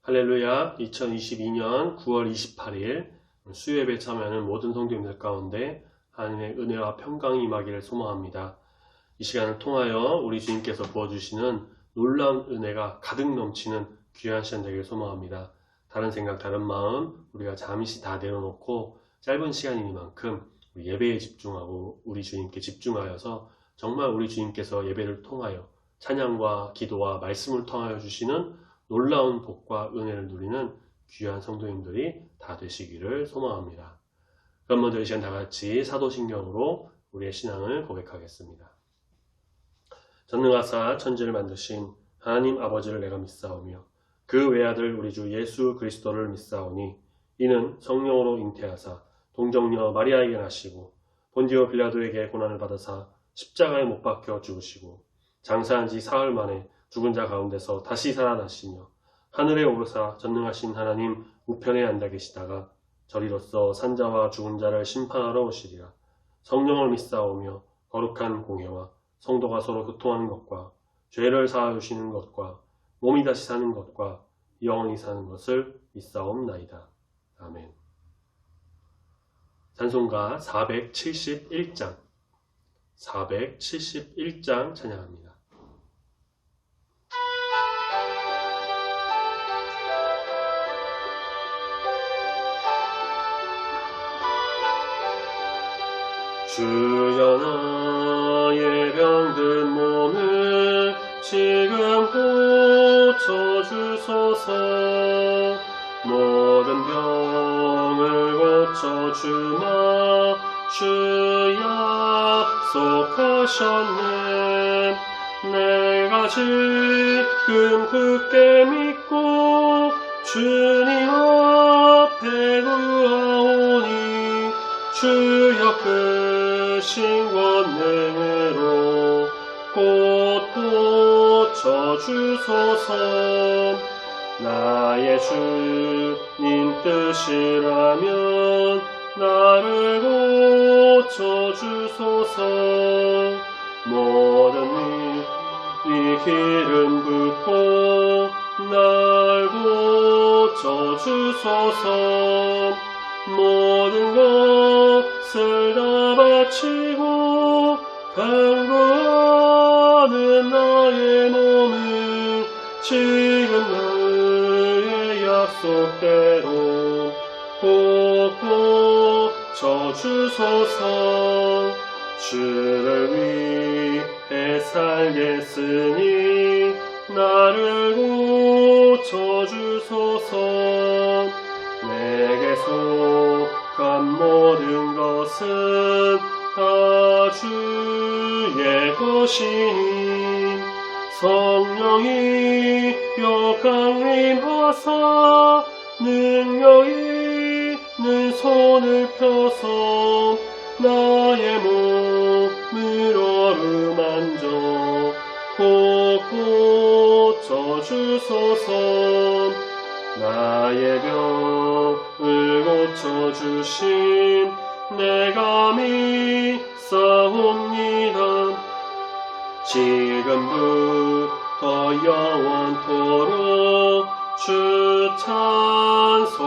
할렐루야. 2022년 9월 28일 수요예배 참여하는 모든 성도님들 가운데 하나님의 은혜와 평강이 임하기를 소망합니다. 이 시간을 통하여 우리 주님께서 부어주시는 놀라운 은혜가 가득 넘치는 귀한 시간 되기를 소망합니다. 다른 생각, 다른 마음 우리가 잠시 다 내려놓고 짧은 시간이니만큼 우리 예배에 집중하고 우리 주님께 집중하여서 정말 우리 주님께서 예배를 통하여 찬양과 기도와 말씀을 통하여 주시는 놀라운 복과 은혜를 누리는 귀한 성도님들이 다 되시기를 소망합니다. 그럼 먼저 이 시간 다 같이 사도신경으로 우리의 신앙을 고백하겠습니다. 전능하사 천지를 만드신 하나님 아버지를 내가 믿사오며 그 외아들 우리 주 예수 그리스도를 믿사오니 이는 성령으로 잉태하사 동정녀 마리아에게 나시고 본디오 빌라도에게 고난을 받으사 십자가에 못 박혀 죽으시고 장사한 지 사흘 만에 죽은 자 가운데서 다시 살아나시며 하늘에 오르사 전능하신 하나님 우편에 앉아 계시다가 저리로서 산자와 죽은 자를 심판하러 오시리라. 성령을 믿사오며 거룩한 공회와 성도가 서로 교통하는 것과 죄를 사하주시는 것과 몸이 다시 사는 것과 영원히 사는 것을 믿사옵나이다. 아멘. 찬송가 471장 찬양합니다. 주여 나의 병든 몸을 지금 고쳐주소서. 모든 병을 고쳐주마 주 약속하셨네. 내가 지금 굳게 믿고 주님 앞에 구하오니 주여 크신 권능으로 곧 고쳐주소서. 나의 주님 뜻이라면 나를 고쳐주소서. 모든 이 기름 붓고 날 고쳐주소서. 모든 것을 다 바치고 간구하는 나의 몸을 지금 너의 약속대로 꼭 고쳐주소서. 주를 위해 살겠으니 나를 고쳐주소서. 내게 속한 모든 것은 다 주의 것이니 성령이 강림하사 능력 있는 손을 펴서 나의 몸을 어루만져 꼭 고쳐주소서. 나의 병을 고쳐주심 내가 믿사옵니다. 지금부터 영원토록 주 찬송하겠네.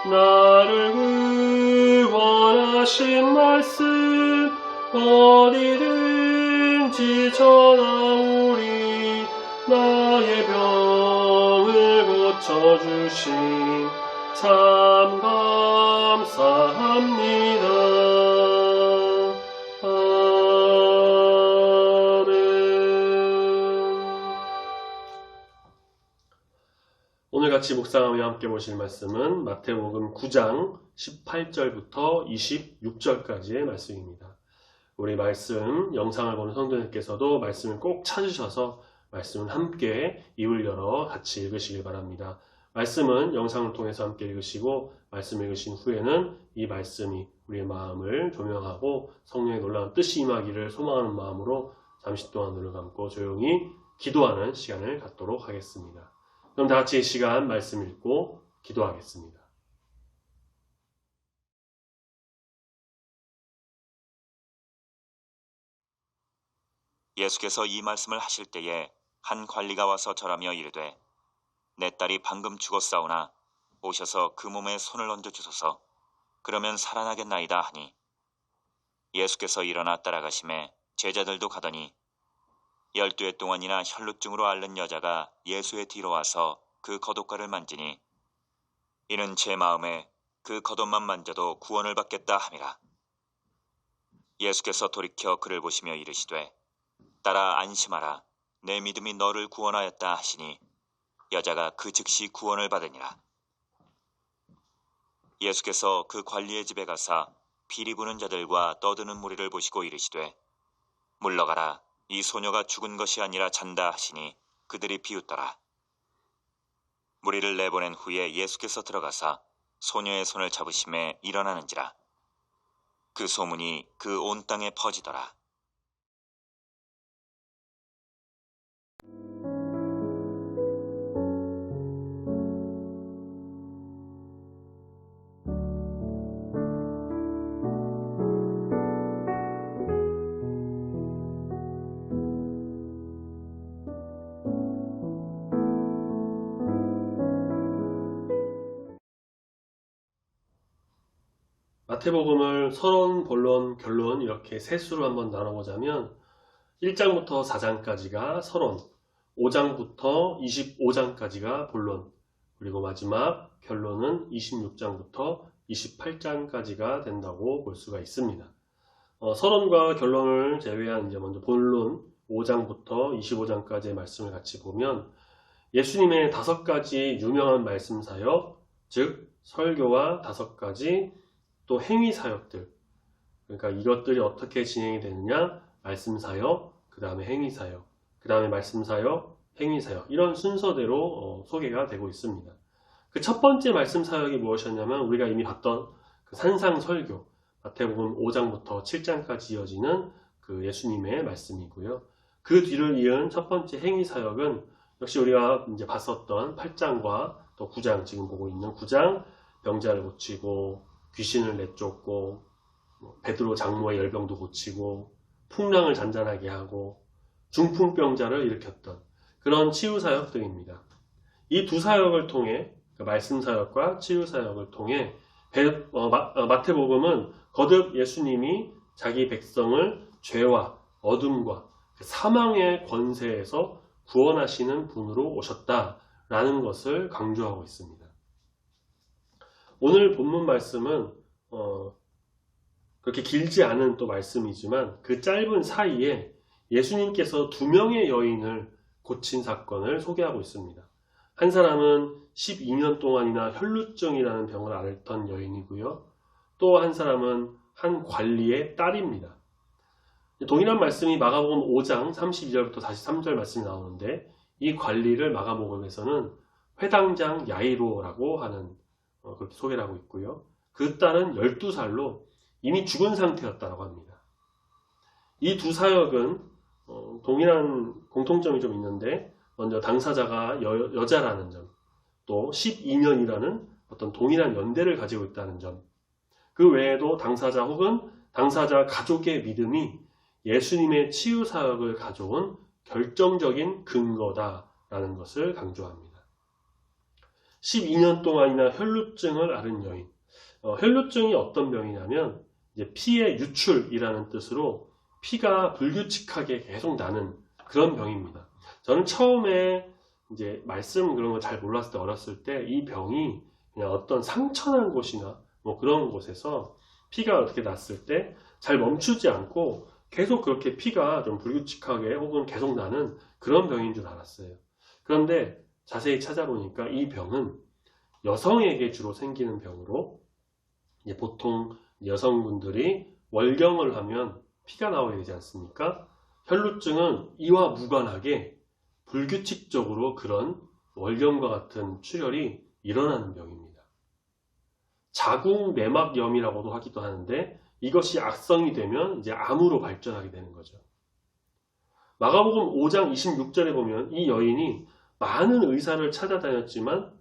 나를 구원하신 말씀 어디든지 전하오리. 나의 병을 고쳐주신 참 감사합니다. 아멘. 오늘 같이 묵상하며 함께 보실 말씀은 마태복음 9장 18절부터 26절까지의 말씀입니다. 우리 말씀 영상을 보는 성도님께서도 말씀을 꼭 찾으셔서 말씀을 함께 입을 열어 같이 읽으시길 바랍니다. 말씀은 영상을 통해서 함께 읽으시고 말씀 읽으신 후에는 이 말씀이 우리의 마음을 조명하고 성령의 놀라운 뜻이 임하기를 소망하는 마음으로 잠시 동안 눈을 감고 조용히 기도하는 시간을 갖도록 하겠습니다. 그럼 다 같이 이 시간 말씀 읽고 기도하겠습니다. 예수께서 이 말씀을 하실 때에 한 관리가 와서 절하며 이르되 내 딸이 방금 죽었사오나 오셔서 그 몸에 손을 얹어 주소서. 그러면 살아나겠나이다 하니 예수께서 일어나 따라가심에 제자들도 가더니 12해 동안이나 혈루증으로 앓는 여자가 예수의 뒤로 와서 그 겉옷가를 만지니 이는 제 마음에 그 겉옷만 만져도 구원을 받겠다 함이라. 예수께서 돌이켜 그를 보시며 이르시되 딸아 안심하라. 내 믿음이 너를 구원하였다 하시니 여자가 그 즉시 구원을 받으니라. 예수께서 그 관리의 집에 가사 비리 부는 자들과 떠드는 무리를 보시고 이르시되 물러가라. 이 소녀가 죽은 것이 아니라 잔다 하시니 그들이 비웃더라. 무리를 내보낸 후에 예수께서 들어가사 소녀의 손을 잡으심에 일어나는지라. 그 소문이 그 온 땅에 퍼지더라. 마태복음을 서론, 본론, 결론 이렇게 세 수로 한번 나눠보자면 1장부터 4장까지가 서론, 5장부터 25장까지가 본론, 그리고 마지막 결론은 26장부터 28장까지가 된다고 볼 수가 있습니다. 서론과 결론을 제외한 이제 먼저 본론 5장부터 25장까지의 말씀을 같이 보면 예수님의 5가지 유명한 말씀 사역, 즉 설교와 5가지 또 행위 사역들, 그러니까 이것들이 어떻게 진행이 되느냐, 말씀 사역, 그 다음에 행위 사역, 그 다음에 말씀 사역, 행위 사역, 이런 순서대로 소개가 되고 있습니다. 그 첫 번째 말씀 사역이 무엇이었냐면 우리가 이미 봤던 그 산상 설교, 마태복음 5장부터 7장까지 이어지는 그 예수님의 말씀이고요. 그 뒤를 이은 첫 번째 행위 사역은 역시 우리가 이제 봤었던 8장과 또 9장, 지금 보고 있는 9장, 병자를 고치고 귀신을 내쫓고 베드로 장모의 열병도 고치고 풍랑을 잔잔하게 하고 중풍병자를 일으켰던 그런 치유사역들입니다. 이 두 사역을 통해, 말씀사역과 치유사역을 통해 마태복음은 거듭 예수님이 자기 백성을 죄와 어둠과 사망의 권세에서 구원하시는 분으로 오셨다라는 것을 강조하고 있습니다. 오늘 본문 말씀은 그렇게 길지 않은 또 말씀이지만 그 짧은 사이에 예수님께서 2명의 여인을 고친 사건을 소개하고 있습니다. 한 사람은 12년 동안이나 혈루증이라는 병을 앓던 여인이고요. 또 한 사람은 한 관리의 딸입니다. 동일한 말씀이 마가복음 5장 32절부터 43절 말씀이 나오는데 이 관리를 마가복음에서는 회당장 야이로라고 하는 그렇게 소개를 하고 있고요. 그 딸은 12살로 이미 죽은 상태였다고 합니다. 이 두 사역은 동일한 공통점이 좀 있는데 먼저 당사자가 여자라는 점, 또 12년이라는 어떤 동일한 연대를 가지고 있다는 점, 그 외에도 당사자 혹은 당사자 가족의 믿음이 예수님의 치유 사역을 가져온 결정적인 근거다라는 것을 강조합니다. 12년 동안이나 혈루증을 앓은 여인. 혈루증이 어떤 병이냐면 이제 피의 유출이라는 뜻으로 피가 불규칙하게 계속 나는 그런 병입니다. 저는 처음에 이제 말씀 그런 거 잘 몰랐을 때, 어렸을 때 이 병이 그냥 어떤 상처난 곳이나 뭐 그런 곳에서 피가 어떻게 났을 때 잘 멈추지 않고 계속 그렇게 피가 좀 불규칙하게 혹은 계속 나는 그런 병인 줄 알았어요. 그런데 자세히 찾아보니까 이 병은 여성에게 주로 생기는 병으로 이제 보통 여성분들이 월경을 하면 피가 나오게 되지 않습니까? 혈루증은 이와 무관하게 불규칙적으로 그런 월경과 같은 출혈이 일어나는 병입니다. 자궁 내막염이라고도 하기도 하는데 이것이 악성이 되면 이제 암으로 발전하게 되는 거죠. 마가복음 5장 26절에 보면 이 여인이 많은 의사를 찾아다녔지만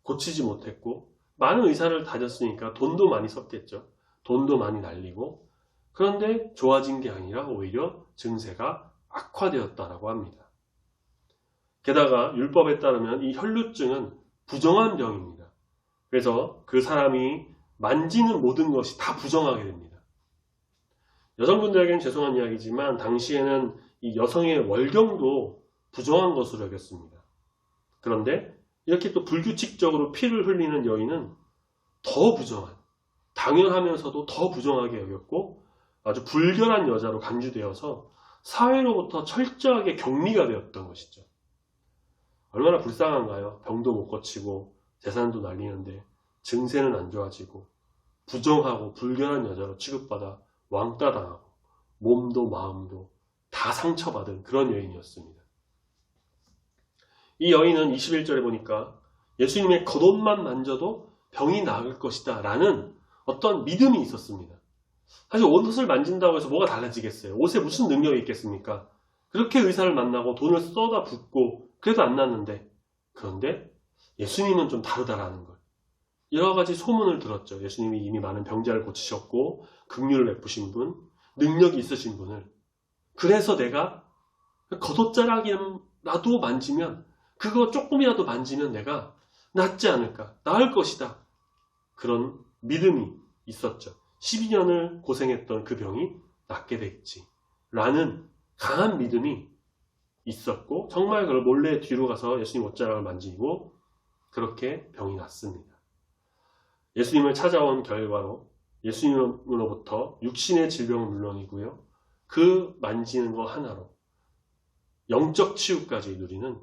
고치지 못했고 많은 의사를 다녔으니까 돈도 많이 썼겠죠. 돈도 많이 날리고 그런데 좋아진 게 아니라 오히려 증세가 악화되었다라고 합니다. 게다가 율법에 따르면 이 혈루증은 부정한 병입니다. 그래서 그 사람이 만지는 모든 것이 다 부정하게 됩니다. 여성분들에게는 죄송한 이야기지만 당시에는 이 여성의 월경도 부정한 것으로 여겼습니다. 그런데 이렇게 또 불규칙적으로 피를 흘리는 여인은 더 부정한, 당연하면서도 더 부정하게 여겼고 아주 불결한 여자로 간주되어서 사회로부터 철저하게 격리가 되었던 것이죠. 얼마나 불쌍한가요? 병도 못 고치고 재산도 날리는데 증세는 안 좋아지고 부정하고 불결한 여자로 취급받아 왕따당하고 몸도 마음도 다 상처받은 그런 여인이었습니다. 이 여인은 21절에 보니까 예수님의 겉옷만 만져도 병이 나을 것이다 라는 어떤 믿음이 있었습니다. 사실 옷을 만진다고 해서 뭐가 달라지겠어요? 옷에 무슨 능력이 있겠습니까? 그렇게 의사를 만나고 돈을 쏟아 붓고 그래도 안 낫는데, 그런데 예수님은 좀 다르다라는 걸. 여러 가지 소문을 들었죠. 예수님이 이미 많은 병자를 고치셨고 긍휼을 베푸신 분, 능력이 있으신 분을. 그래서 내가 겉옷자락이라도 만지면, 그거 조금이라도 만지면 내가 낫지 않을까, 나을 것이다. 그런 믿음이 있었죠. 12년을 고생했던 그 병이 낫게 됐지 라는 강한 믿음이 있었고, 정말 그걸 몰래 뒤로 가서 예수님 옷자락을 만지고 그렇게 병이 낫습니다. 예수님을 찾아온 결과로 예수님으로부터 육신의 질병은 물론이고요, 그 만지는 거 하나로 영적 치유까지 누리는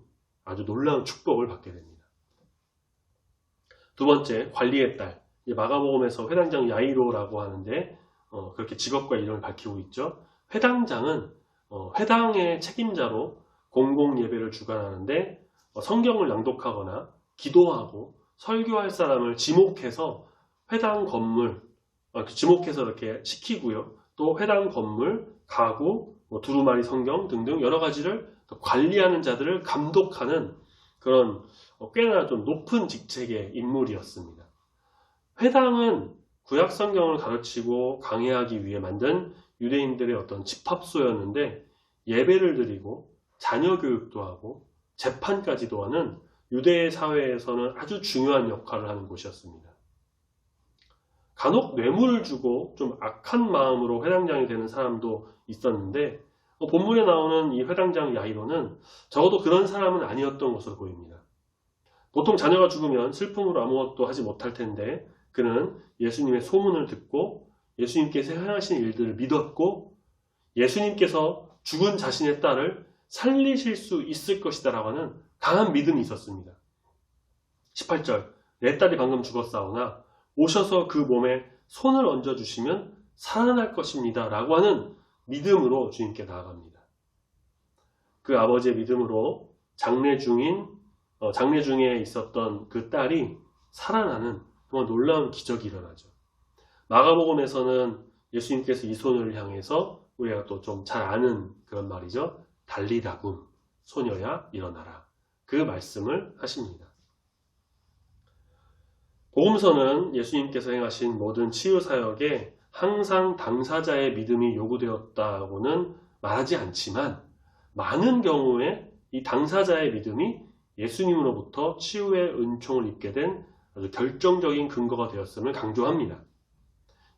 아주 놀라운 축복을 받게 됩니다. 두 번째, 관리의 딸. 마가복음에서 회당장 야이로라고 하는데 그렇게 직업과 이름을 밝히고 있죠. 회당장은 회당의 책임자로 공공 예배를 주관하는데 성경을 낭독하거나 기도하고 설교할 사람을 지목해서 회당 건물, 지목해서 이렇게 시키고요. 또 회당 건물, 가구, 두루마리 성경 등등 여러 가지를 관리하는 자들을 감독하는 그런 꽤나 좀 높은 직책의 인물이었습니다. 회당은 구약 성경을 가르치고 강해하기 위해 만든 유대인들의 어떤 집합소였는데, 예배를 드리고 자녀 교육도 하고 재판까지도 하는 유대 사회에서는 아주 중요한 역할을 하는 곳이었습니다. 간혹 뇌물을 주고 좀 악한 마음으로 회당장이 되는 사람도 있었는데, 본문에 나오는 이 회당장 야이로는 적어도 그런 사람은 아니었던 것으로 보입니다. 보통 자녀가 죽으면 슬픔으로 아무것도 하지 못할 텐데, 그는 예수님의 소문을 듣고 예수님께서 행하신 일들을 믿었고 예수님께서 죽은 자신의 딸을 살리실 수 있을 것이다 라고 하는 강한 믿음이 있었습니다. 18절, 내 딸이 방금 죽었사오나 오셔서 그 몸에 손을 얹어주시면 살아날 것입니다 라고 하는 믿음으로 주님께 나아갑니다. 그 아버지의 믿음으로 장례 중에 있었던 그 딸이 살아나는 정말 놀라운 기적이 일어나죠. 마가복음에서는 예수님께서 이 소녀를 향해서 우리가 또 좀 잘 아는 그런 말이죠. 달리다굼, 소녀야 일어나라. 그 말씀을 하십니다. 복음서는 예수님께서 행하신 모든 치유 사역에 항상 당사자의 믿음이 요구되었다고는 말하지 않지만, 많은 경우에 이 당사자의 믿음이 예수님으로부터 치유의 은총을 입게 된 아주 결정적인 근거가 되었음을 강조합니다.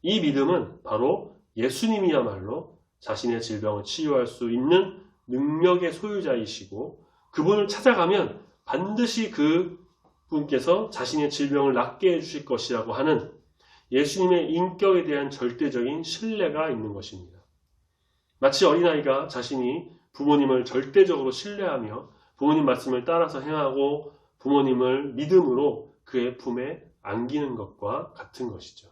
이 믿음은 바로 예수님이야말로 자신의 질병을 치유할 수 있는 능력의 소유자이시고, 그분을 찾아가면 반드시 그 분께서 자신의 질병을 낫게 해주실 것이라고 하는 예수님의 인격에 대한 절대적인 신뢰가 있는 것입니다. 마치 어린아이가 자신이 부모님을 절대적으로 신뢰하며 부모님 말씀을 따라서 행하고 부모님을 믿음으로 그의 품에 안기는 것과 같은 것이죠.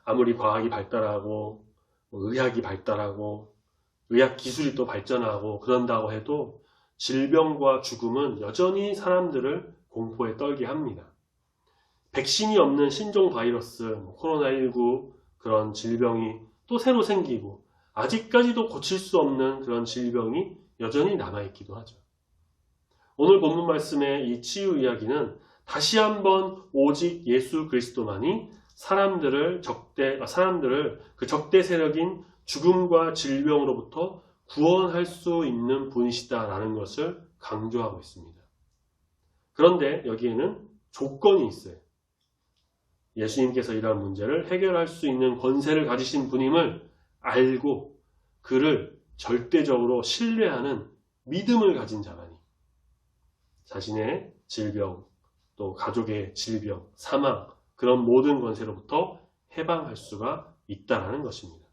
아무리 과학이 발달하고 의학이 발달하고 의학 기술이 또 발전하고 그런다고 해도 질병과 죽음은 여전히 사람들을 공포에 떨게 합니다. 백신이 없는 신종 바이러스, 코로나19 그런 질병이 또 새로 생기고 아직까지도 고칠 수 없는 그런 질병이 여전히 남아있기도 하죠. 오늘 본문 말씀의 이 치유 이야기는 다시 한번 오직 예수 그리스도만이 사람들을 그 적대 세력인 죽음과 질병으로부터 구원할 수 있는 분이시다라는 것을 강조하고 있습니다. 그런데 여기에는 조건이 있어요. 예수님께서 이러한 문제를 해결할 수 있는 권세를 가지신 분임을 알고 그를 절대적으로 신뢰하는 믿음을 가진 자라니 자신의 질병, 또 가족의 질병, 사망, 그런 모든 권세로부터 해방할 수가 있다는 것입니다.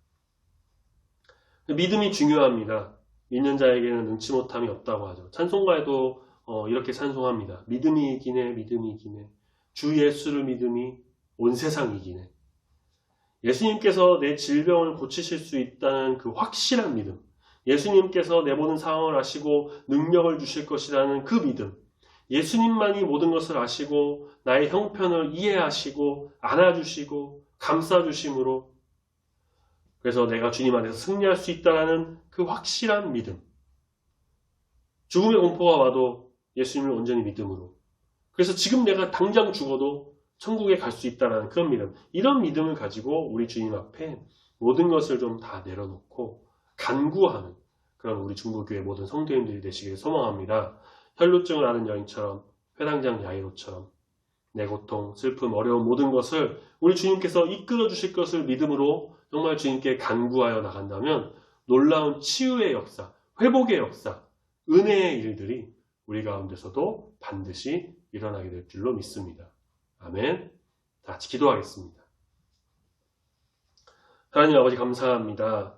믿음이 중요합니다. 믿는 자에게는 능치 못함이 없다고 하죠. 찬송가에도 이렇게 찬송합니다. 믿음이 이기네, 믿음이 이기네. 주 예수를 믿음이 온 세상 이기네. 예수님께서 내 질병을 고치실 수 있다는 그 확실한 믿음, 예수님께서 내 모든 상황을 아시고 능력을 주실 것이라는 그 믿음, 예수님만이 모든 것을 아시고 나의 형편을 이해하시고 안아주시고 감싸주심으로 그래서 내가 주님 안에서 승리할 수 있다는 그 확실한 믿음. 죽음의 공포가 와도 예수님을 온전히 믿음으로. 그래서 지금 내가 당장 죽어도 천국에 갈 수 있다는 그런 믿음. 이런 믿음을 가지고 우리 주님 앞에 모든 것을 좀 다 내려놓고 간구하는 그런 우리 중보교회 모든 성도님들이 되시길 소망합니다. 혈루증을 앓은 여인처럼 회당장 야이로처럼 내 고통, 슬픔, 어려운 모든 것을 우리 주님께서 이끌어 주실 것을 믿음으로 정말 주님께 간구하여 나간다면 놀라운 치유의 역사, 회복의 역사, 은혜의 일들이 우리 가운데서도 반드시 일어나게 될 줄로 믿습니다. 아멘. 다 같이 기도하겠습니다. 하나님 아버지 감사합니다.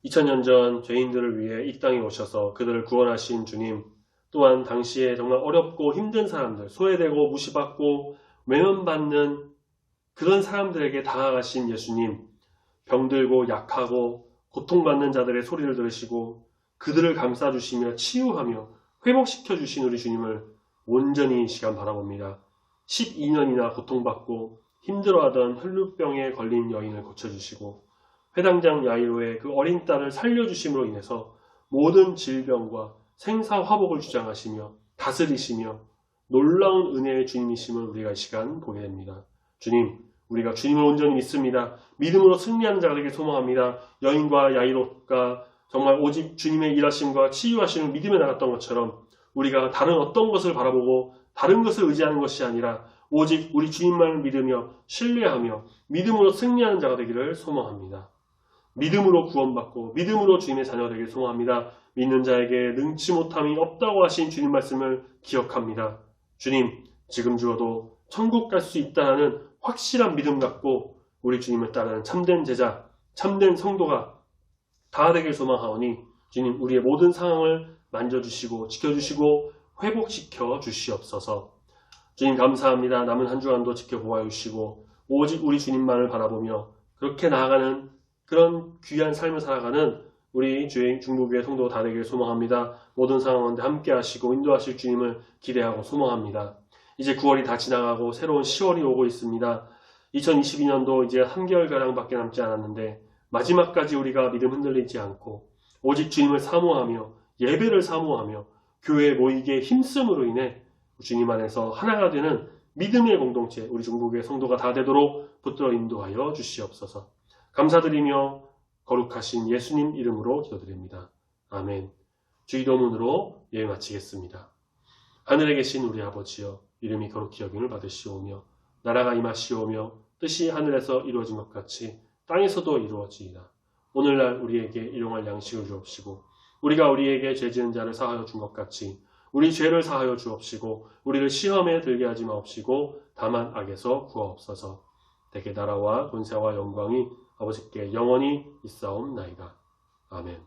2000년 전 죄인들을 위해 이 땅에 오셔서 그들을 구원하신 주님, 또한 당시에 정말 어렵고 힘든 사람들, 소외되고 무시받고 외면받는 그런 사람들에게 다가가신 예수님, 병들고 약하고 고통받는 자들의 소리를 들으시고 그들을 감싸주시며 치유하며 회복시켜 주신 우리 주님을 온전히 이 시간 바라봅니다. 12년이나 고통받고 힘들어하던 혈루병에 걸린 여인을 고쳐주시고 회당장 야이로의 그 어린 딸을 살려주심으로 인해서 모든 질병과 생사화복을 주장하시며 다스리시며 놀라운 은혜의 주님이심을 우리가 이 시간 보게 됩니다. 주님, 우리가 주님을 온전히 믿습니다. 믿음으로 승리하는 자가 되길 소망합니다. 여인과 야이로가 정말 오직 주님의 일하심과 치유하심을 믿음에 나갔던 것처럼 우리가 다른 어떤 것을 바라보고 다른 것을 의지하는 것이 아니라 오직 우리 주님만을 믿으며 신뢰하며 믿음으로 승리하는 자가 되기를 소망합니다. 믿음으로 구원받고 믿음으로 주님의 자녀가 되기를 소망합니다. 믿는 자에게 능치 못함이 없다고 하신 주님 말씀을 기억합니다. 주님, 지금 죽어도 천국 갈 수 있다는 확실한 믿음 갖고 우리 주님을 따르는 참된 제자, 참된 성도가 다 되길 소망하오니 주님 우리의 모든 상황을 만져주시고 지켜주시고 회복시켜 주시옵소서. 주님 감사합니다. 남은 한 주간도 지켜보아 주시고 오직 우리 주님만을 바라보며 그렇게 나아가는 그런 귀한 삶을 살아가는 우리 중보교회 성도 다 되길 소망합니다. 모든 상황 가운데 함께 하시고 인도하실 주님을 기대하고 소망합니다. 이제 9월이 다 지나가고 새로운 10월이 오고 있습니다. 2022년도 이제 3개월가량 밖에 남지 않았는데 마지막까지 우리가 믿음 흔들리지 않고 오직 주님을 사모하며 예배를 사모하며 교회에 모이기에 힘쓰므로 인해 주님 안에서 하나가 되는 믿음의 공동체 우리 중보교회 성도가 다 되도록 붙들어 인도하여 주시옵소서. 감사드리며 거룩하신 예수님 이름으로 기도드립니다. 아멘. 주기도문으로 예배 마치겠습니다. 하늘에 계신 우리 아버지여, 이름이 거룩히 여김을 받으시오며 나라가 임하시오며 뜻이 하늘에서 이루어진 것 같이 땅에서도 이루어지이다. 오늘날 우리에게 일용할 양식을 주옵시고 우리가 우리에게 죄 지은 자를 사하여 준 것 같이 우리 죄를 사하여 주옵시고 우리를 시험에 들게 하지 마옵시고 다만 악에서 구하옵소서. 대개 나라와 권세와 영광이 아버지께 영원히 있사옵나이다. 아멘.